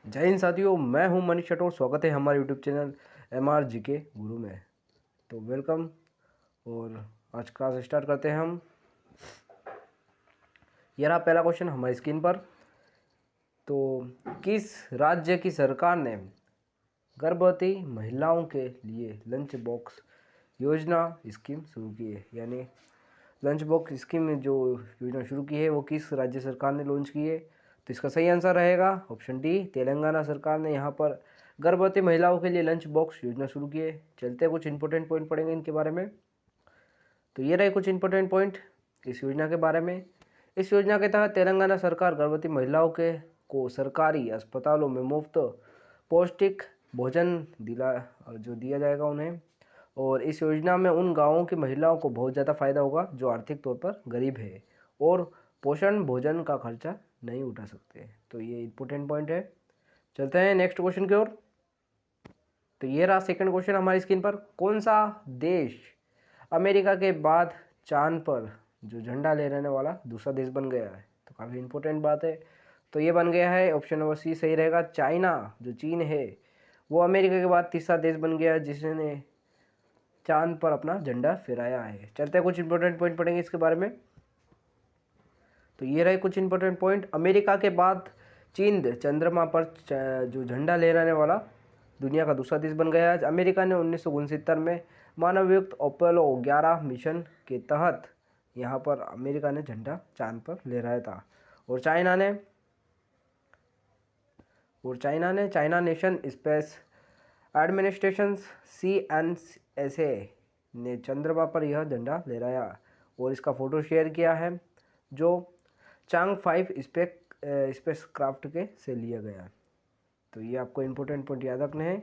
जय हिंद साथियों, मैं हूं मनीष चटोर। स्वागत है हमारे यूट्यूब चैनल MR GK गुरु में। तो वेलकम। और आज क्लास स्टार्ट करते हैं हम। ये रहा पहला क्वेश्चन हमारी स्क्रीन पर। तो किस राज्य की सरकार ने गर्भवती महिलाओं के लिए लंच बॉक्स योजना स्कीम शुरू की है? यानी लंच बॉक्स स्कीम जो योजना शुरू की है वो किस राज्य सरकार ने लॉन्च की है? तो इसका सही आंसर रहेगा ऑप्शन डी, तेलंगाना सरकार ने यहाँ पर गर्भवती महिलाओं के लिए लंच बॉक्स योजना शुरू की है। चलते कुछ इंपॉर्टेंट पॉइंट पढ़ेंगे इनके बारे में। तो ये रहे कुछ इंपॉर्टेंट पॉइंट इस योजना के बारे में। इस योजना के तहत तेलंगाना सरकार गर्भवती महिलाओं के को सरकारी अस्पतालों में मुफ्त पौष्टिक भोजन दिया जाएगा उन्हें। और इस योजना में उन गांवों की महिलाओं को बहुत ज़्यादा फायदा होगा जो आर्थिक तौर पर गरीब है और पोषण भोजन का खर्चा नहीं उठा सकते। तो ये इंपॉर्टेंट पॉइंट है। चलते हैं नेक्स्ट क्वेश्चन की ओर। तो ये रहा सेकंड क्वेश्चन हमारी स्क्रीन पर। कौन सा देश अमेरिका के बाद चांद पर जो झंडा लहराने वाला दूसरा देश बन गया है? तो काफ़ी इंपॉर्टेंट बात है। तो ये बन गया है ऑप्शन नंबर सी सही रहेगा। चाइना, जो चीन है, वो अमेरिका के बाद तीसरा देश बन गया जिसने चांद पर अपना झंडा फहराया है। चलते हैं कुछ इंपॉर्टेंट पॉइंट पढ़ेंगे इसके बारे में। तो ये रहे कुछ इंपॉर्टेंट पॉइंट। अमेरिका के बाद चीन चंद्रमा पर जो झंडा लहराने वाला दुनिया का दूसरा देश बन गया है। अमेरिका ने 1969 में मानवयुक्त अपोलो 11 मिशन के तहत यहाँ पर अमेरिका ने झंडा चांद पर लहराया था। और China nation space administration CNSA ने चंद्रमा पर यह झंडा लहराया और इसका फोटो शेयर किया है जो चांग 5 स्पेस क्राफ्ट के से लिया गया। तो ये आपको इंपॉर्टेंट पॉइंट याद रखने हैं।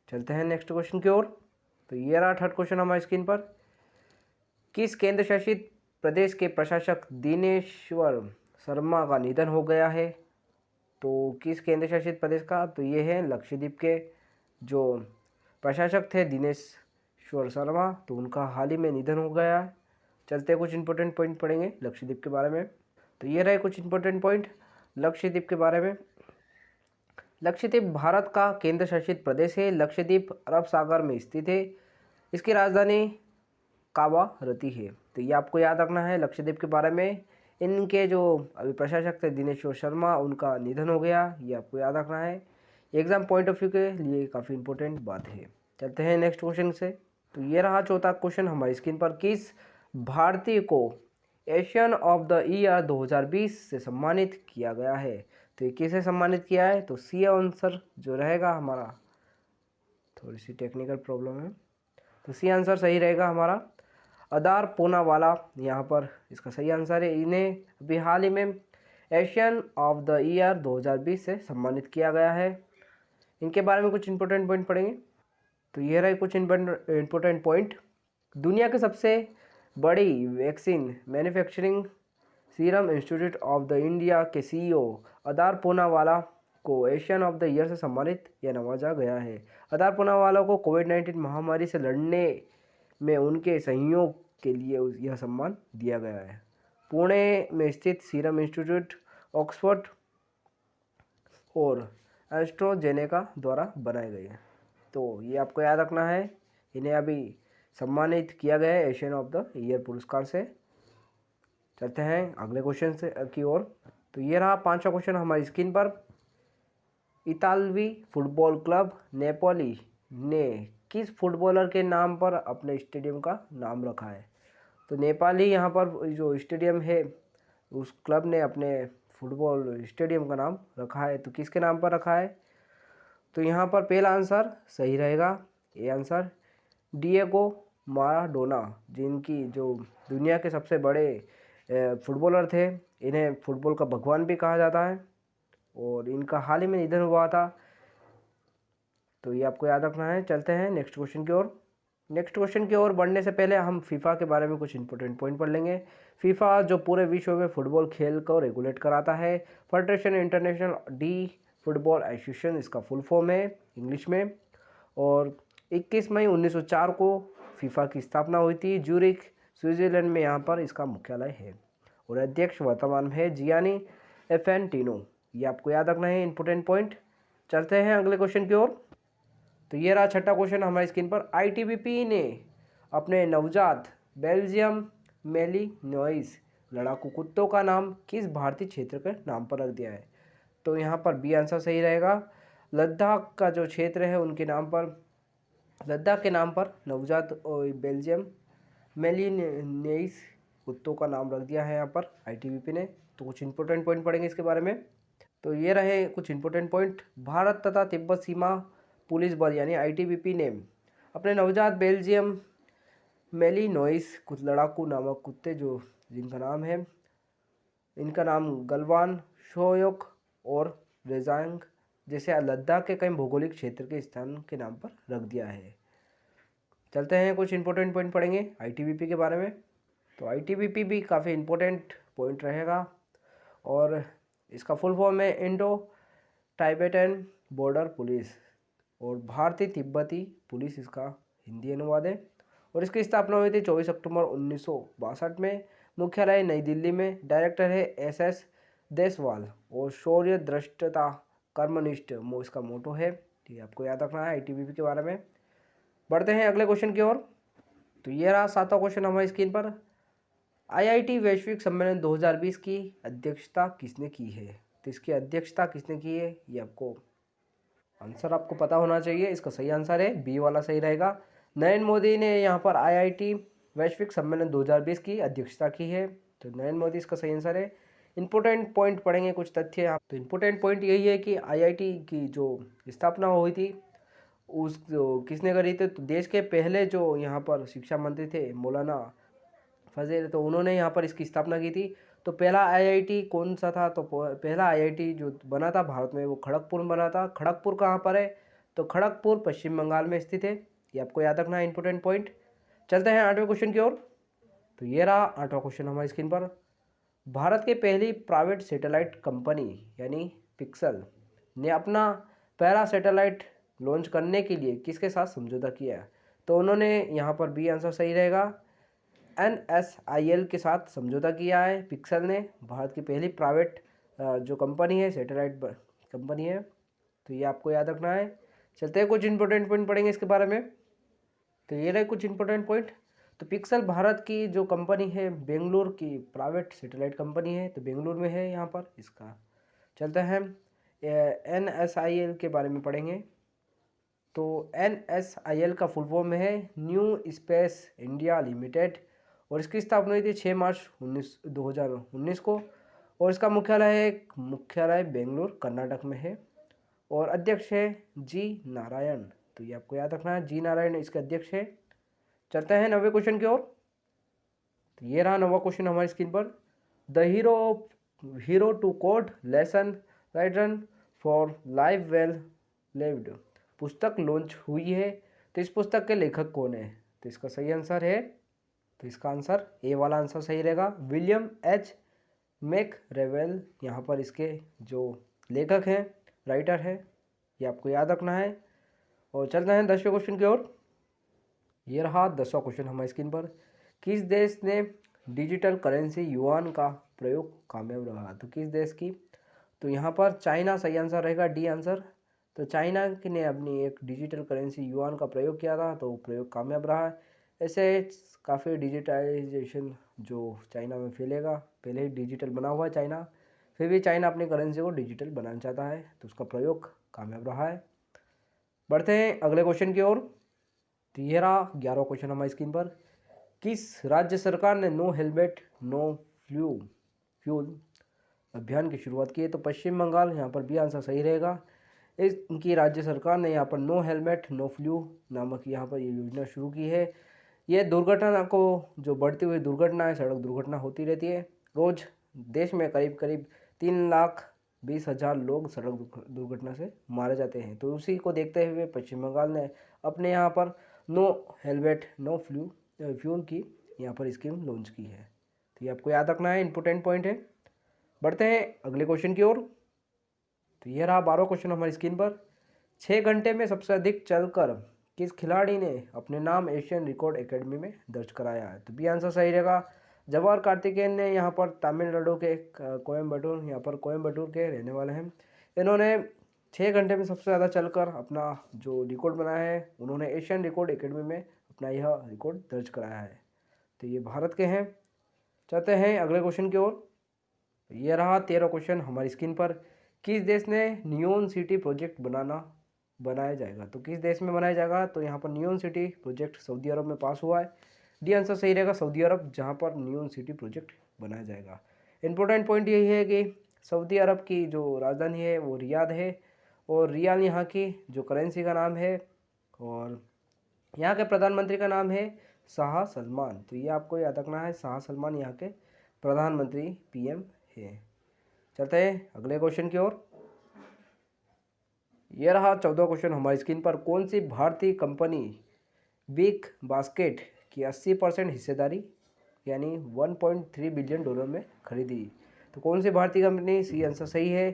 चलते हैं नेक्स्ट क्वेश्चन की ओर। तो ये रहा थर्ड क्वेश्चन हमारी स्क्रीन पर। किस केंद्र शासित प्रदेश के प्रशासक दिनेश्वर शर्मा का निधन हो गया है? तो किस केंद्र शासित प्रदेश का? तो ये है लक्षद्वीप के जो प्रशासक थे दिनेश्वर शर्मा, तो उनका हाल ही में निधन हो गया है। चलते कुछ इंपॉर्टेंट पॉइंट पढ़ेंगे लक्षद्वीप के बारे में। तो ये रहे कुछ इंपॉर्टेंट पॉइंट लक्षद्वीप के बारे में। लक्षद्वीप भारत का केंद्र शासित प्रदेश है। लक्षद्वीप अरब सागर में स्थित है। इसकी राजधानी कावारती है। तो ये आपको याद रखना है लक्षद्वीप के बारे में। इनके जो अभी प्रशासक थे दिनेश्वर शर्मा, उनका निधन हो गया, ये आपको याद रखना है। एग्जाम पॉइंट ऑफ व्यू के लिए काफ़ी इंपॉर्टेंट बात है। चलते हैं नेक्स्ट क्वेश्चन से। तो ये रहा चौथा क्वेश्चन हमारी स्क्रीन पर। किस भारतीय को एशियन ऑफ द ईयर 2020 से सम्मानित किया गया है? तो ये किसे सम्मानित किया है? तो सी आंसर जो रहेगा हमारा, थोड़ी सी टेक्निकल प्रॉब्लम है, तो सी आंसर सही रहेगा हमारा अदार पूनावाला। यहाँ पर इसका सही आंसर है। इन्हें अभी हाल ही में एशियन ऑफ द ईयर 2020 से सम्मानित किया गया है। इनके बारे में कुछ इंपॉर्टेंट पॉइंट पढ़ेंगे। तो ये रहे कुछ इंपॉर्टेंट पॉइंट। दुनिया के सबसे बड़ी vaccine manufacturing serum institute of the India के CEO अदार पूनावाला को एशियन ऑफ द ईयर से सम्मानित या नवाजा गया है। अदार पूनावाला को कोविड-19 महामारी से लड़ने में उनके सहयोग के लिए यह सम्मान दिया गया है। पुणे में स्थित सीरम इंस्टीट्यूट, ऑक्सफोर्ड और एस्ट्रोजेनेका द्वारा बनाए गए हैं। तो ये आपको याद रखना है। इन्हें अभी सम्मानित किया गया है एशियन ऑफ द ईयर पुरस्कार से। चलते हैं अगले क्वेश्चन से की ओर। तो ये रहा पांचवा क्वेश्चन हमारी स्क्रीन पर। इतालवी फुटबॉल क्लब नेपोली ने किस फुटबॉलर के नाम पर अपने स्टेडियम का नाम रखा है? तो नेपाली यहाँ पर जो स्टेडियम है उस क्लब ने अपने फुटबॉल स्टेडियम का नाम रखा है। तो किसके नाम पर रखा है? तो यहाँ पर पहला आंसर सही रहेगा, ये आंसर डिएगो माराडोना, जिनकी जो दुनिया के सबसे बड़े फुटबॉलर थे। इन्हें फुटबॉल का भगवान भी कहा जाता है और इनका हाल ही में निधन हुआ था। तो ये आपको याद रखना है। चलते हैं नेक्स्ट क्वेश्चन की ओर। नेक्स्ट क्वेश्चन की ओर बढ़ने से पहले हम फीफा के बारे में कुछ इंपॉर्टेंट पॉइंट पढ़ लेंगे। फीफा जो पूरे विश्व में फुटबॉल खेल को रेगुलेट कराता है। Federation international D football association इसका फुल फॉर्म है इंग्लिश में। और 21 मई 1904 को फीफा की स्थापना हुई थी। ज्यूरिख स्विट्जरलैंड में यहाँ पर इसका मुख्यालय है और अध्यक्ष वर्तमान में है जियानी इन्फैंटिनो। ये आपको याद रखना है इंपॉर्टेंट पॉइंट। चलते हैं अगले क्वेश्चन की ओर। तो ये रहा छठा क्वेश्चन हमारी स्क्रीन पर। आईटीबीपी ने अपने नवजात बेल्जियम मेलिनोइस लड़ाकू कुत्तों का नाम किस भारतीय क्षेत्र के नाम पर रख दिया है? तो यहाँ पर बी आंसर सही रहेगा। लद्दाख का जो क्षेत्र है उनके नाम पर, लद्दाख के नाम पर नवजात बेल्जियम मेलिनेइस कुत्तों का नाम रख दिया है यहाँ पर आईटीबीपी ने। तो कुछ इंपॉर्टेंट पॉइंट पढ़ेंगे इसके बारे में। तो ये रहे कुछ इंपॉर्टेंट पॉइंट। भारत तथा तिब्बत सीमा पुलिस बल यानी आईटीबीपी ने अपने नवजात बेल्जियम मेलिनोइस कुछ लड़ाकू नामक कुत्ते जो जिनका नाम है, इनका नाम गलवान, शोयक और रेजांग जैसे लद्दाख के कई भौगोलिक क्षेत्र के स्थान के नाम पर रख दिया है। चलते हैं कुछ इंपॉर्टेंट पॉइंट पढ़ेंगे आईटीबीपी के बारे में। तो आईटीबीपी भी काफ़ी इंपॉर्टेंट पॉइंट रहेगा और इसका फुल फॉर्म है इंडो टाइबेटन बॉर्डर पुलिस और भारतीय तिब्बती पुलिस इसका हिंदी अनुवाद है। और इसकी स्थापना हुई थी 24 अक्टूबर 1962 में। मुख्यालय नई दिल्ली में। डायरेक्टर है एसएस देसवाल और शौर्य दृष्टता कर्मनिष्ठ इसका मोटो है। ये आपको याद रखना है आईटीबीपी के बारे में। बढ़ते हैं अगले क्वेश्चन की ओर। तो ये रहा सातवां क्वेश्चन हमारी स्क्रीन पर। आईआईटी वैश्विक सम्मेलन 2020 की अध्यक्षता किसने की है? तो इसकी अध्यक्षता किसने की है ये आपको आंसर आपको पता होना चाहिए। इसका सही आंसर है बी वाला सही रहेगा। नरेंद्र मोदी ने यहाँ पर आईआईटी वैश्विक सम्मेलन 2020 की अध्यक्षता की है। तो नरेंद्र मोदी इसका सही आंसर है। इंपॉर्टेंट पॉइंट पढ़ेंगे कुछ तथ्य यहाँ। तो इंपॉर्टेंट पॉइंट यही है कि आईआईटी की जो स्थापना हुई थी उस किसने करी थी? तो देश के पहले जो यहाँ पर शिक्षा मंत्री थे मौलाना फजील, तो उन्होंने यहाँ पर इसकी स्थापना की थी। तो पहला आईआईटी कौन सा था? तो पहला आईआईटी जो बना था भारत में वो खड़गपुर में बना था। खड़गपुर कहाँ पर है? तो खड़गपुर पश्चिम बंगाल में स्थित है। ये आपको याद रखना है इंपॉर्टेंट पॉइंट। चलते हैं आठवें क्वेश्चन की ओर। तो ये रहा आठवां क्वेश्चन हमारी स्क्रीन पर। भारत की पहली प्राइवेट सैटेलाइट कंपनी यानी पिक्सल ने अपना पहला सैटेलाइट लॉन्च करने के लिए किसके साथ समझौता किया है? तो उन्होंने यहाँ पर बी आंसर सही रहेगा NSIL के साथ समझौता किया है पिक्सल ने। भारत की पहली प्राइवेट जो कंपनी है सैटेलाइट कंपनी है। तो ये आपको याद रखना है। चलते हैं कुछ इंपॉर्टेंट पॉइंट पढ़ेंगे इसके बारे में। तो ये रहे कुछ इंपॉर्टेंट पॉइंट। तो पिक्सल भारत की जो कंपनी है बेंगलुरु की प्राइवेट सैटेलाइट कंपनी है। तो बेंगलुरु में है यहाँ पर इसका। चलते हैं NSIL के बारे में पढ़ेंगे। तो NSIL का फुल फॉर्म है न्यू स्पेस इंडिया लिमिटेड और इसकी स्थापना हुई थी 6 मार्च 2019 को। और इसका मुख्यालय बेंगलुरु कर्नाटक में है और अध्यक्ष है जी नारायण। तो ये आपको याद रखना है, जी नारायण इसके अध्यक्ष है। चलते हैं 9वें क्वेश्चन की ओर। तो ये रहा 9वां क्वेश्चन हमारी स्क्रीन पर। The hero to code lesson written for life well lived पुस्तक लॉन्च हुई है। तो इस पुस्तक के लेखक कौन है? तो इसका सही आंसर है, तो इसका आंसर ए वाला आंसर सही रहेगा। विलियम एच मैकरेवेल यहाँ पर इसके जो लेखक हैं, राइटर है। ये आपको याद रखना है। और चलते हैं 10वें क्वेश्चन की ओर। ये रहा 10वां क्वेश्चन हमारी स्क्रीन पर। किस देश ने डिजिटल करेंसी युआन का प्रयोग कामयाब रहा? तो किस देश की? तो यहाँ पर चाइना सही आंसर रहेगा, डी आंसर। तो चाइना ने अपनी एक डिजिटल करेंसी युआन का प्रयोग किया था तो प्रयोग कामयाब रहा है। ऐसे काफ़ी डिजिटाइजेशन जो चाइना में फैलेगा, पहले ही डिजिटल बना हुआ है चाइना, फिर भी चाइना अपनी करेंसी को डिजिटल बनाना चाहता है तो उसका प्रयोग कामयाब रहा है। बढ़ते हैं अगले क्वेश्चन की ओर। तो ये रहा 11वां क्वेश्चन हमारी स्क्रीन पर। किस राज्य सरकार ने नो हेलमेट नो फ्यूल अभियान की शुरुआत की है? तो पश्चिम बंगाल, यहाँ पर भी आंसर सही रहेगा। इनकी राज्य सरकार ने यहाँ पर नो हेलमेट नो फ्लू नामक यहाँ पर ये योजना शुरू की है। ये दुर्घटना को जो बढ़ती हुई दुर्घटनाएं, सड़क दुर्घटना होती रहती है। रोज़ देश में करीब 3,20,000 लोग सड़क दुर्घटना से मारे जाते हैं। तो उसी को देखते हुए पश्चिम बंगाल ने अपने यहाँ पर नो हेलमेट नो फ्यूल की यहाँ पर स्कीम लॉन्च की है। तो ये आपको याद रखना है, इंपॉर्टेंट पॉइंट है। बढ़ते हैं अगले क्वेश्चन की ओर। तो ये रहा 12वां क्वेश्चन हमारी स्क्रीन पर। 6 घंटे में सबसे अधिक चलकर किस खिलाड़ी ने अपने नाम एशियन रिकॉर्ड एकेडमी में दर्ज कराया है? तो बी आंसर सही रहेगा। जवाहर कार्तिकेयन ने यहाँ पर तमिलनाडु के कोयम्बटूर, यहाँ पर कोयम्बटूर के रहने वाले हैं। इन्होंने 6 घंटे में सबसे ज़्यादा चलकर अपना जो रिकॉर्ड बनाया है, उन्होंने एशियन रिकॉर्ड एकेडमी में अपना यह रिकॉर्ड दर्ज कराया है। तो ये भारत के हैं। चलते हैं अगले क्वेश्चन की ओर। ये रहा 13 क्वेश्चन हमारी स्क्रीन पर। किस देश ने नियोन सिटी प्रोजेक्ट बनाया जाएगा? तो किस देश में बनाया जाएगा? तो यहाँ पर नियोन सिटी प्रोजेक्ट सऊदी अरब में पास हुआ है। डी आंसर सही रहेगा, सऊदी अरब, जहाँ पर नियोन सिटी प्रोजेक्ट बनाया जाएगा। इंपॉर्टेंट पॉइंट यही है कि सऊदी अरब की जो राजधानी है वो रियाद है, और रियाल यहाँ की जो करेंसी का नाम है, और यहाँ के प्रधानमंत्री का नाम है शाह सलमान। तो ये आपको याद रखना है, शाह सलमान यहाँ के प्रधानमंत्री पीएम है। चलते हैं अगले क्वेश्चन की ओर। ये रहा 14 क्वेश्चन हमारी स्क्रीन पर। कौन सी भारतीय कंपनी बिग बास्केट की 80% हिस्सेदारी यानी 1.3 बिलियन डॉलर में खरीदी? तो कौन सी भारतीय कंपनी? सी आंसर सही है,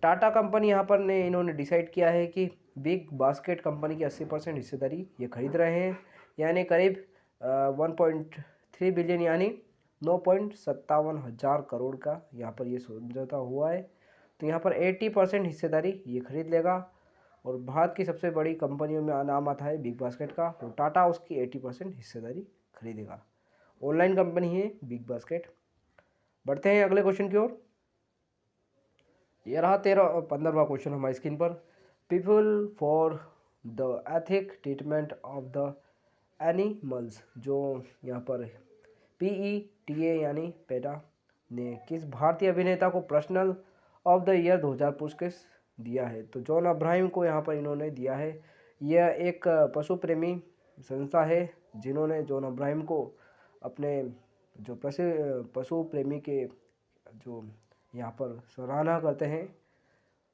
टाटा कंपनी यहाँ पर इन्होंने डिसाइड किया है कि बिग बास्केट कंपनी की 80% हिस्सेदारी ये खरीद रहे हैं, यानी करीब 1.3 बिलियन यानी 9.57 हज़ार करोड़ का यहाँ पर ये समझौता हुआ है। तो यहाँ पर 80% हिस्सेदारी ये खरीद लेगा, और भारत की सबसे बड़ी कंपनियों में नाम आता है बिग बास्केट का, तो टाटा उसकी 80% हिस्सेदारी खरीदेगा। ऑनलाइन कंपनी है बिग बास्केट। बढ़ते हैं अगले क्वेश्चन की ओर। ये रहा 15वां क्वेश्चन हमारी स्क्रीन पर। People for the ethic treatment of the animals, जो यहाँ पर PETA यानी पेटा ने किस भारतीय अभिनेता को पर्सनल ऑफ द ईयर 2000 पुरस्कार दिया है? तो जॉन अब्राहम को यहाँ पर इन्होंने दिया है। यह एक पशु प्रेमी संस्था है जिन्होंने जॉन अब्राहम को अपने जो पशु प्रेमी के जो यहाँ पर सराहना करते हैं,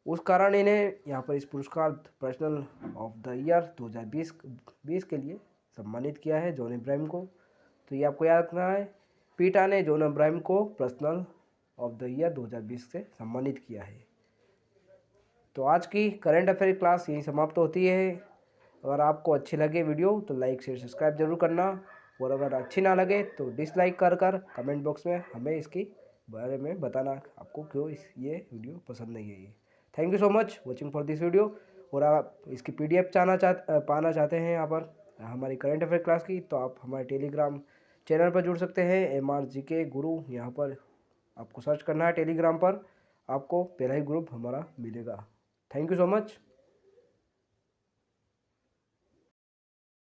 उस कारण इन्हें यहाँ पर इस पुरस्कार पर्सनल ऑफ द ईयर 2020 के लिए सम्मानित किया है जॉन अब्राहम को। तो ये आपको याद रखना है, पीटा ने जॉन अब्राहम को पर्सनल ऑफ द ईयर 2020 से सम्मानित किया है। तो आज की करंट अफेयर क्लास यही समाप्त होती है। अगर आपको अच्छी लगे वीडियो तो लाइक शेयर सब्सक्राइब जरूर करना, और अगर अच्छी ना लगे तो डिसलाइक कर कमेंट बॉक्स में हमें इसकी बारे में बताना आपको क्यों ये वीडियो पसंद नहीं है। Thank you so much watching for this video. और आप इसकी PDF पाना चाहते हैं यहाँ पर हमारी करंट अफेयर क्लास की, तो आप हमारे टेलीग्राम चैनल पर जुड़ सकते हैं, MRGK गुरु। यहाँ पर आपको सर्च करना है टेलीग्राम पर, आपको पहला ही ग्रुप हमारा मिलेगा। Thank you so much.